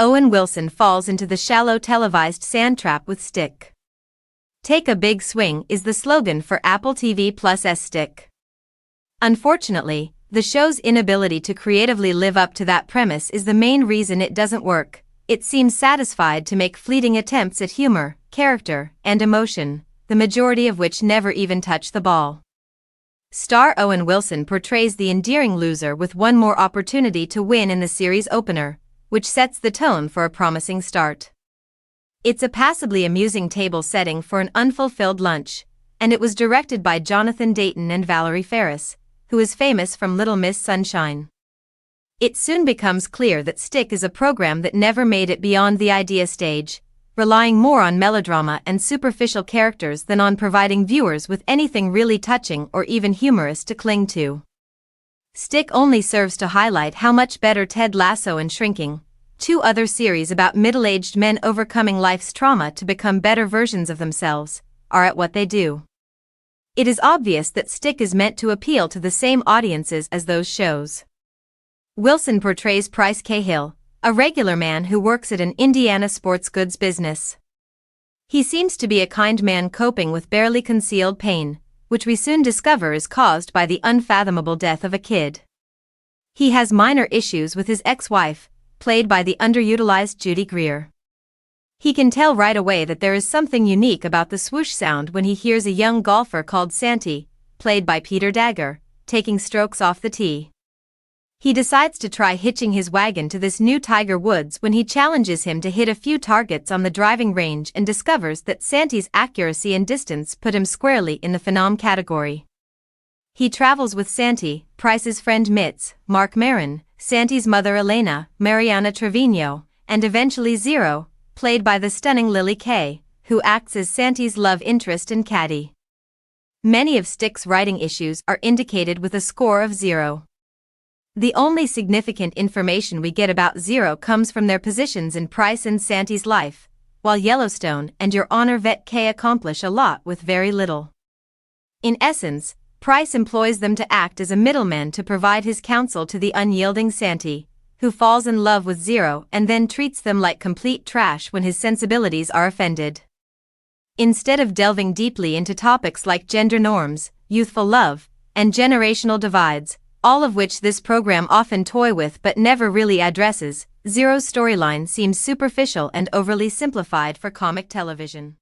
Owen Wilson falls into the shallow televised sand trap with Stick. Take a big swing is the slogan for Apple TV+'s Stick. Unfortunately, the show's inability to creatively live up to that premise is the main reason it doesn't work. It seems satisfied to make fleeting attempts at humor, character, and emotion, the majority of which never even touch the ball. Star Owen Wilson portrays the endearing loser with one more opportunity to win in the series opener, which sets the tone for a promising start. It's a passably amusing table setting for an unfulfilled lunch, and it was directed by Jonathan Dayton and Valerie Faris, who is famous from Little Miss Sunshine. It soon becomes clear that Stick is a program that never made it beyond the idea stage, relying more on melodrama and superficial characters than on providing viewers with anything really touching or even humorous to cling to. Stick only serves to highlight how much better Ted Lasso and Shrinking, two other series about middle-aged men overcoming life's trauma to become better versions of themselves, are at what they do. It is obvious that Stick is meant to appeal to the same audiences as those shows. Wilson portrays Pryce Cahill, a regular man who works at an Indiana sports goods business. He seems to be a kind man coping with barely concealed pain, which we soon discover is caused by the unfathomable death of a kid. He has minor issues with his ex-wife, played by the underutilized Judy Greer. He can tell right away that there is something unique about the swoosh sound when he hears a young golfer called Santi, played by Peter Dagger, taking strokes off the tee. He decides to try hitching his wagon to this new Tiger Woods when he challenges him to hit a few targets on the driving range and discovers that Santi's accuracy and distance put him squarely in the phenom category. He travels with Santi, Pryce's friend Mitz, Mark Maron, Santi's mother Elena, Mariana Trevino, and eventually Zero, played by the stunning Lily Kay, who acts as Santi's love interest and caddy. Many of Stick's writing issues are indicated with a score of 0. The only significant information we get about Zero comes from their positions in Pryce and Santi's life, while Yellowstone and Your Honor Vet K accomplish a lot with very little. In essence, Pryce employs them to act as a middleman to provide his counsel to the unyielding Santi, who falls in love with Zero and then treats them like complete trash when his sensibilities are offended. Instead of delving deeply into topics like gender norms, youthful love, and generational divides, all of which this program often toy with but never really addresses, Zero's storyline seems superficial and overly simplified for comic television.